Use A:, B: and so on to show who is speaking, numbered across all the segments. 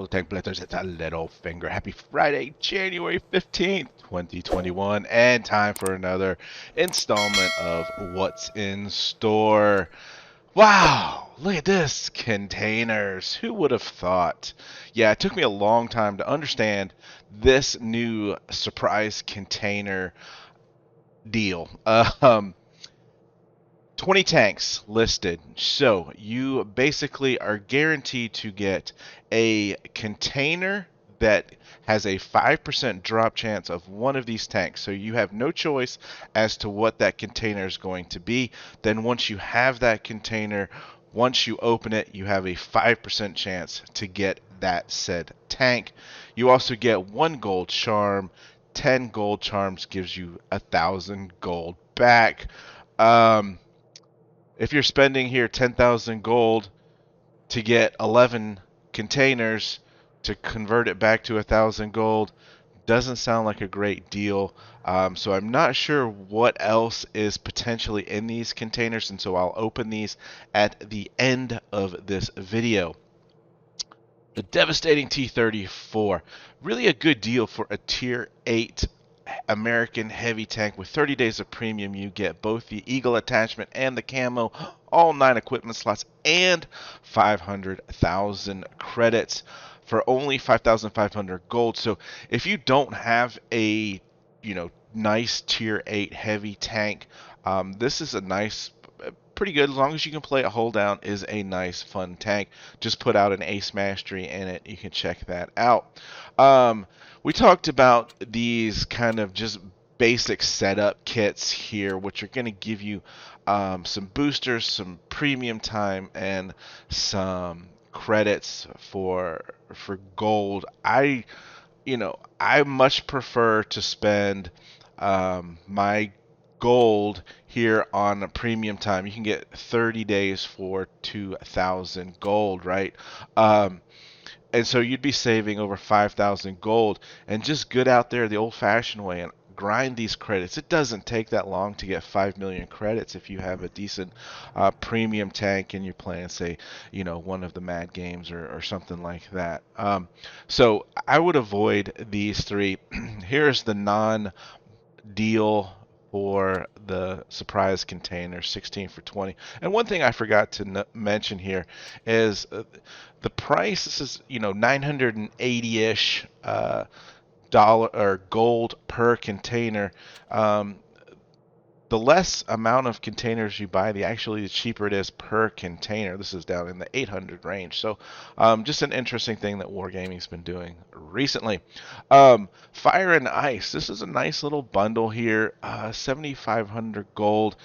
A: Hello, Tank Blitzers. It's a Littlefinger. Happy Friday, January 15th, 2021, and time for another installment of What's in Store. Wow, look at this. Containers. Who would have thought? Yeah, it took me a long time to understand this new surprise container deal. 20 tanks listed. So you basically are guaranteed to get a container that has a 5% drop chance of one of these tanks. So you have no choice as to what that container is going to be. Then once you have that container, once you open it, you have a 5% chance to get that said tank. You also get 1 gold charm. 10 gold charms gives you 1,000 gold back. If you're spending here 10,000 gold to get 11 containers to convert it back to 1,000 gold, doesn't sound like a great deal. So I'm not sure what else is potentially in these containers, and so I'll open these at the end of this video. The devastating T-34, really a good deal for a tier 8 American heavy tank. With 30 days of premium, you get both the Eagle attachment and the camo, all 9 equipment slots, and 500,000 credits for only 5,500 gold. So if you don't have a, nice tier 8 heavy tank, this is a nice, pretty good. As long as you can play it hold down, is a nice fun tank. Just put out an ace mastery in it. You can check that out. We talked about these kind of just basic setup kits here, which are going to give you some boosters, some premium time, and some credits for gold. I much prefer to spend my gold here on a premium time. You can get 30 days for 2,000 gold, right? And so you'd be saving over 5,000 gold, and just good out there the old-fashioned way and grind these credits. It doesn't take that long to get 5 million credits if you have a decent premium tank and you're playing, say, one of the Mad Games or something like that. So I would avoid these three. Here's the non-deal for the surprise container, 16 for 20. And one thing I forgot to mention here is the price. This is 980-ish dollar or gold per container. The less amount of containers you buy, the cheaper it is per container. This is down in the 800 range. So just an interesting thing that Wargaming's been doing recently. Fire and Ice. This is a nice little bundle here. 7,500 gold.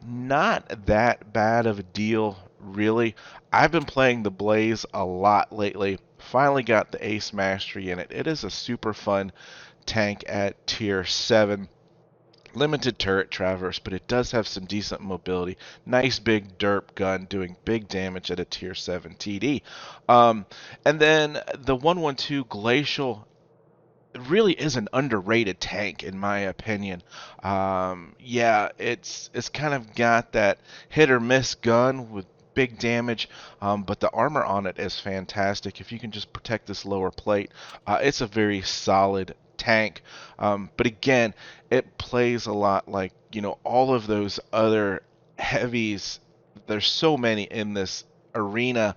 A: Not that bad of a deal, really. I've been playing the Blaze a lot lately. Finally got the Ace Mastery in it. It is a super fun tank at tier 7. Limited turret traverse, but it does have some decent mobility. Nice big derp gun doing big damage at a tier 7 TD. And then the 112 Glacial really is an underrated tank in my opinion. Yeah, it's kind of got that hit or miss gun with big damage, but the armor on it is fantastic. If you can just protect this lower plate, it's a very solid tank. But again, it plays a lot like all of those other heavies. There's so many in this arena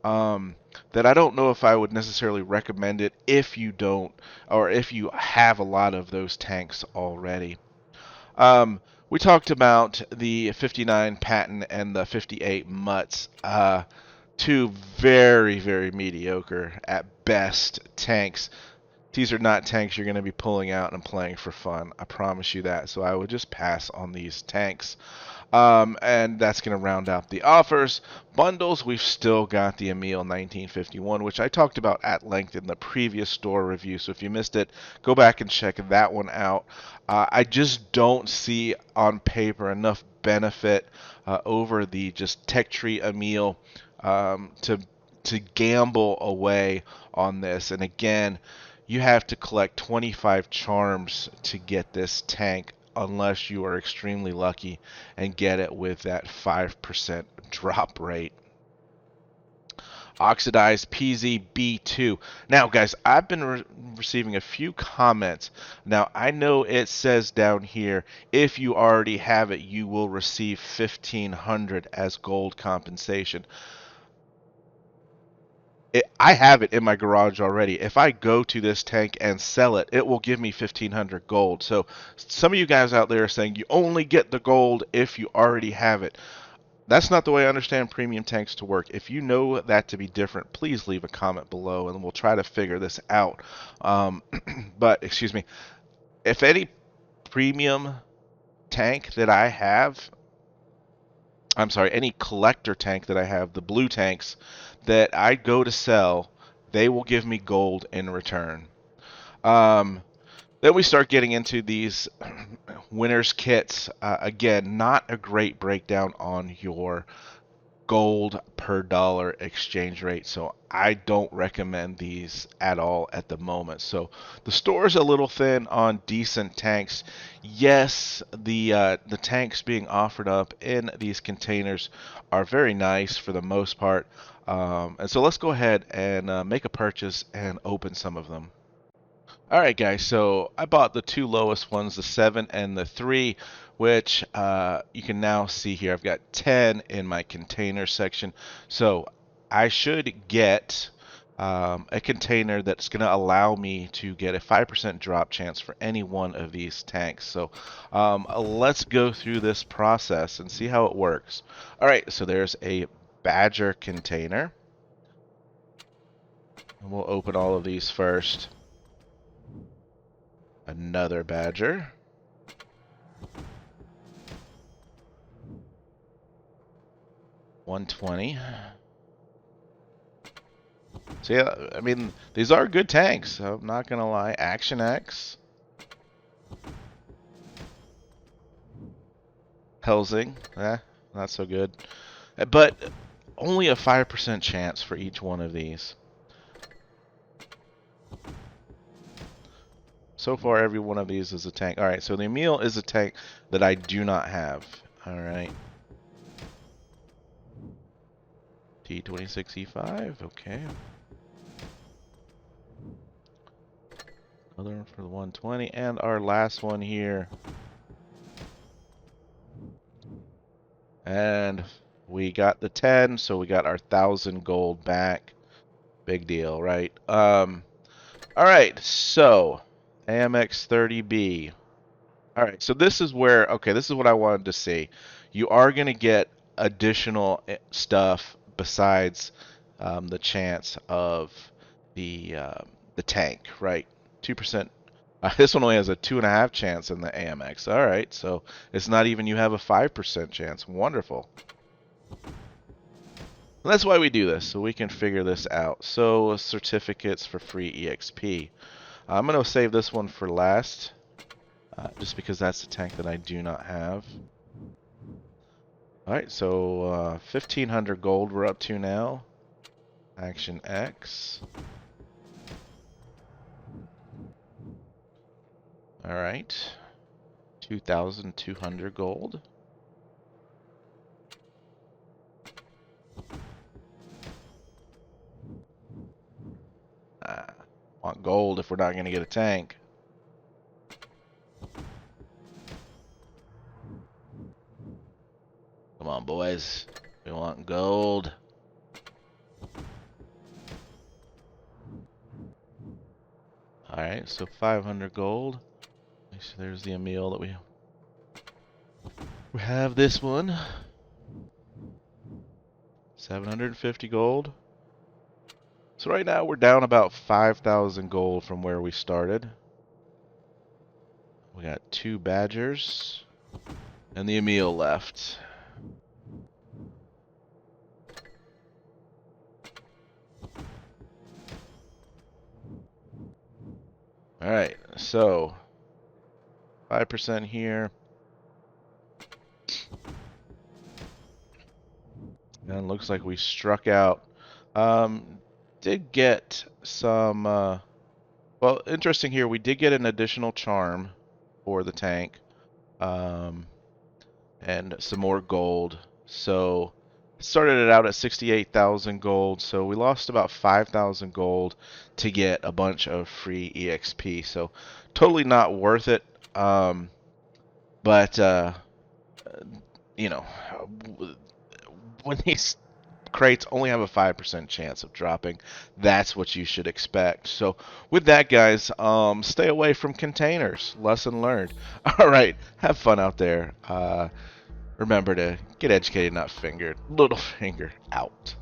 A: that I don't know if I would necessarily recommend it if you don't, or if you have a lot of those tanks already. We talked about the 59 Patton and the 58 Mutts. Two very, very mediocre at best tanks. These are not tanks you're going to be pulling out and playing for fun. I promise you that. So I would just pass on these tanks. And that's going to round out the offers. Bundles, we've still got the Emil 1951, which I talked about at length in the previous store review. So if you missed it, go back and check that one out. I just don't see on paper enough benefit over the just tech tree Emil to gamble away on this. And again, you have to collect 25 charms to get this tank, unless you are extremely lucky and get it with that 5% drop rate. Oxidized PZB2. Now, guys, I've been receiving a few comments. Now, I know it says down here, if you already have it, you will receive 1,500 as gold compensation. I have it in my garage already. If I go to this tank and sell it, it will give me 1,500 gold. So some of you guys out there are saying you only get the gold if you already have it. That's not the way I understand premium tanks to work. If you know that to be different, please leave a comment below and we'll try to figure this out. But, excuse me, if any premium tank that I have, I'm sorry, any collector tank that I have, the blue tanks that I go to sell, they will give me gold in return. Then we start getting into these winners kits. Again, not a great breakdown on your gold per dollar exchange rate, so I don't recommend these at all at the moment. So the store is a little thin on decent tanks. Yes, the tanks being offered up in these containers are very nice for the most part, and so let's go ahead and make a purchase and open some of them. All right, guys, so I bought the two lowest ones, the 7 and the 3, which you can now see here. I've got 10 in my container section. So I should get a container that's going to allow me to get a 5% drop chance for any one of these tanks. So let's go through this process and see how it works. All right, so there's a Badger container. And we'll open all of these first. Another Badger. $120. So yeah, I mean, these are good tanks. I'm not gonna lie. Action X. Helsing. Not so good. But only a 5% chance for each one of these. So far, every one of these is a tank. Alright, so the Emil is a tank that I do not have. Alright. T26E5, okay. Another one for the 120, and our last one here. And we got the 10, so we got our 1,000 gold back. Big deal, right? Alright, so AMX 30B. Alright, so this is where, okay, this is what I wanted to see. You are going to get additional stuff besides the chance of the tank, right? 2%. This one only has a 2.5 chance in the AMX. Alright, so it's not even you have a 5% chance. Wonderful. That's why we do this, so we can figure this out. So certificates for free EXP. I'm going to save this one for last, just because that's the tank that I do not have. Alright, so 1,500 gold we're up to now. Action X. Alright. 2,200 gold. Want gold if we're not going to get a tank. Come on, boys. We want gold. Alright, so 500 gold. So there's the Emil that we have. This one. 750 gold. So right now we're down about 5,000 gold from where we started. We got 2 Badgers and the Emil left. Alright, so 5% here. And looks like we struck out. Did get some, well, interesting here, we did get an additional charm for the tank. And some more gold. So Started it out at 68,000 gold, so we lost about 5,000 gold to get a bunch of free EXP. So totally not worth it. But you know, when these crates only have a 5% chance of dropping, that's what you should expect. So with that, guys, stay away from containers. Lesson learned. All right, have fun out there. Remember to get educated, not fingered. Littlefinger out.